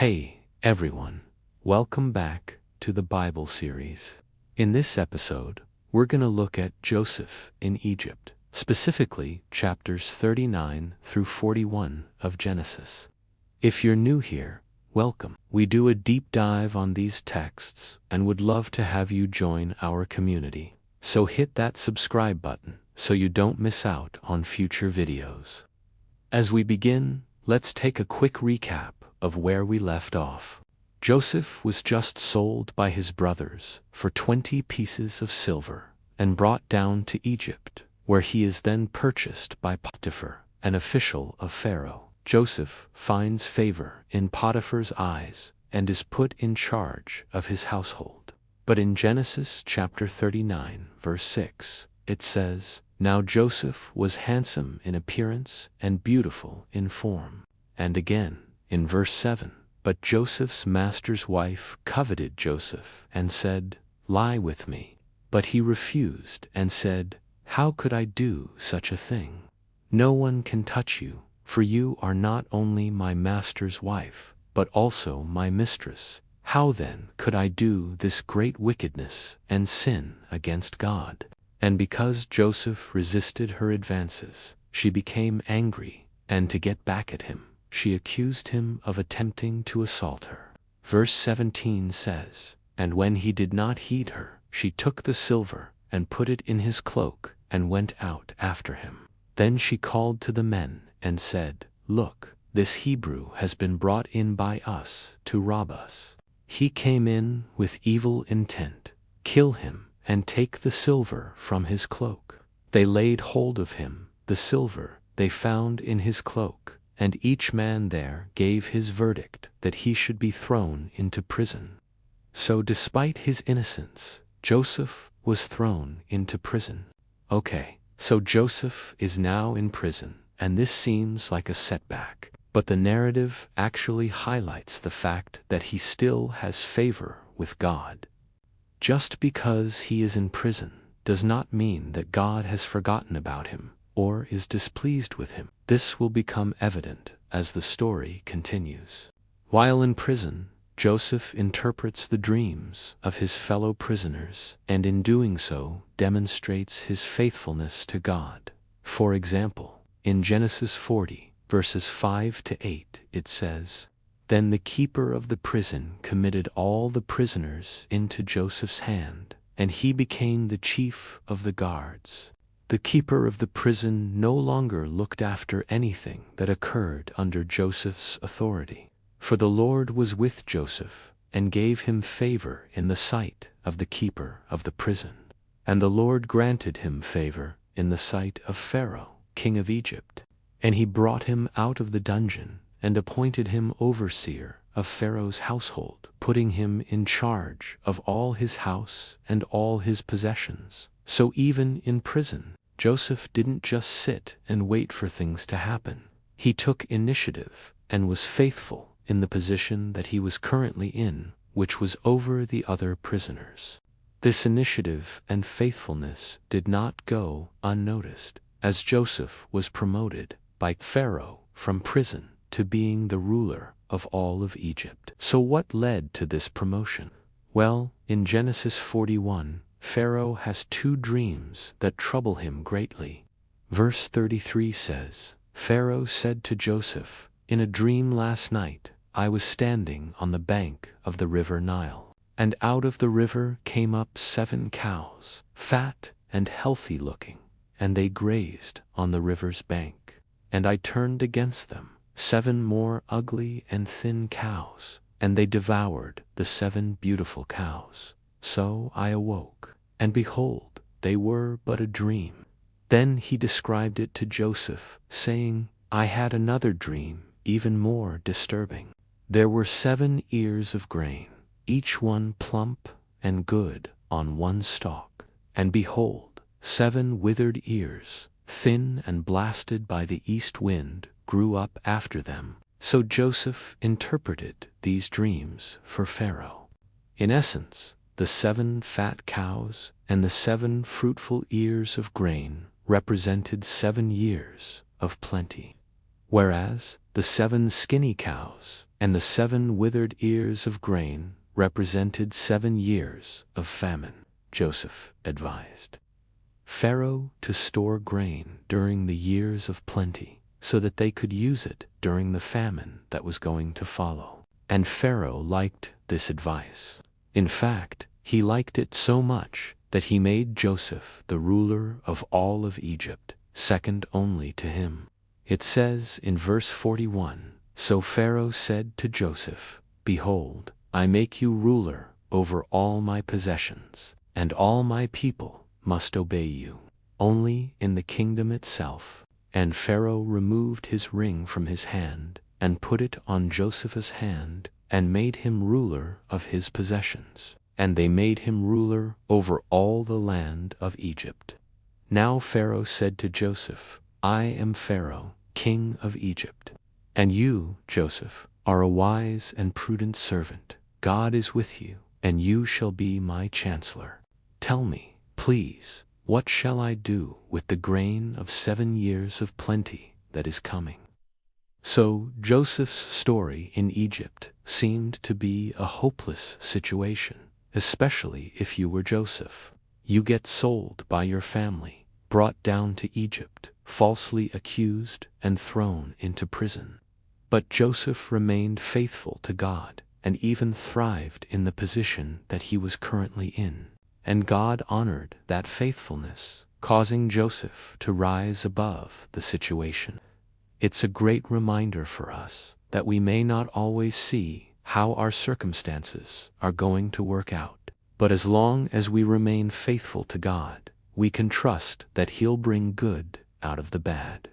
Hey, everyone. Welcome back to the Bible series. In this episode, we're going to look at Joseph in Egypt, specifically chapters 39 through 41 of Genesis. If you're new here, welcome. We do a deep dive on these texts and would love to have you join our community. So hit that subscribe button so you don't miss out on future videos. As we begin, let's take a quick recap of where we left off. Joseph was just sold by his brothers for 20 pieces of silver and brought down to Egypt, where he is then purchased by Potiphar, an official of Pharaoh. Joseph finds favor in Potiphar's eyes and is put in charge of his household. But in Genesis chapter 39, verse 6, it says, "Now Joseph was handsome in appearance and beautiful in form." And again, in verse 7, "But Joseph's master's wife coveted Joseph and said, 'Lie with me.' But he refused and said, 'How could I do such a thing? No one can touch you, for you are not only my master's wife, but also my mistress. How then could I do this great wickedness and sin against God?' And because Joseph resisted her advances, she became angry, and to get back at him, she accused him of attempting to assault her. Verse 17 says, "And when he did not heed her, she took the silver and put it in his cloak and went out after him. Then she called to the men and said, 'Look, this Hebrew has been brought in by us to rob us. He came in with evil intent. Kill him and take the silver from his cloak.' They laid hold of him, the silver they found in his cloak, and each man there gave his verdict that he should be thrown into prison. So despite his innocence, Joseph was thrown into prison." Okay, so Joseph is now in prison, and this seems like a setback. But the narrative actually highlights the fact that he still has favor with God. Just because he is in prison does not mean that God has forgotten about him or is displeased with him. This will become evident as the story continues. While in prison, Joseph interprets the dreams of his fellow prisoners, and in doing so demonstrates his faithfulness to God. For example, in Genesis 40, verses 5 to 8, it says, "Then the keeper of the prison committed all the prisoners into Joseph's hand, and he became the chief of the guards. The keeper of the prison no longer looked after anything that occurred under Joseph's authority, for the Lord was with Joseph and gave him favor in the sight of the keeper of the prison. And the Lord granted him favor in the sight of Pharaoh, king of Egypt. And he brought him out of the dungeon and appointed him overseer of Pharaoh's household, putting him in charge of all his house and all his possessions." So even in prison, Joseph didn't just sit and wait for things to happen. He took initiative and was faithful in the position that he was currently in, which was over the other prisoners. This initiative and faithfulness did not go unnoticed, as Joseph was promoted by Pharaoh from prison to being the ruler of all of Egypt. So what led to this promotion? Well, in Genesis 41, Pharaoh has two dreams that trouble him greatly. Verse 33 says, "Pharaoh said to Joseph, 'In a dream last night, I was standing on the bank of the river Nile, and out of the river came up 7 cows, fat and healthy looking, and they grazed on the river's bank. And I turned against them 7 more ugly and thin cows, and they devoured the 7 beautiful cows. So I awoke, and behold, they were but a dream.' Then he described it to Joseph, saying, 'I had another dream, even more disturbing. There were 7 ears of grain, each one plump and good on one stalk. And behold, 7 withered ears, thin and blasted by the east wind, grew up after them.' So Joseph interpreted these dreams for Pharaoh. In essence, the 7 fat cows and the 7 fruitful ears of grain represented 7 years of plenty, whereas the 7 skinny cows And the 7 withered ears of grain represented 7 years of famine. Joseph advised Pharaoh to store grain during the years of plenty, so that they could use it during the famine that was going to follow. And Pharaoh liked this advice. In fact, he liked it so much that he made Joseph the ruler of all of Egypt, second only to him. It says in verse 41, "So Pharaoh said to Joseph, Behold, I make you ruler over all my possessions, and all my people must obey you, only in the kingdom itself." And Pharaoh removed his ring from his hand, and put it on Joseph's hand, and made him ruler of his possessions. And they made him ruler over all the land of Egypt. Now Pharaoh said to Joseph, I am Pharaoh, king of Egypt. And you, Joseph, are a wise and prudent servant. God is with you, and you shall be my chancellor. Tell me, please, what shall I do with the grain of 7 years of plenty that is coming? So Joseph's story in Egypt seemed to be a hopeless situation, especially if you were Joseph. You get sold by your family, brought down to Egypt, falsely accused, and thrown into prison. But Joseph remained faithful to God, and even thrived in the position that he was currently in. And God honored that faithfulness, causing Joseph to rise above the situation. It's a great reminder for us that we may not always see how our circumstances are going to work out, but as long as we remain faithful to God, we can trust that He'll bring good out of the bad.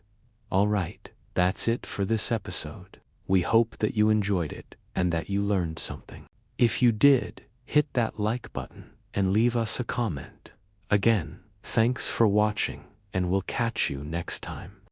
All right, that's it for this episode. We hope that you enjoyed it and that you learned something. If you did, hit that like button and leave us a comment. Again, thanks for watching, and we'll catch you next time.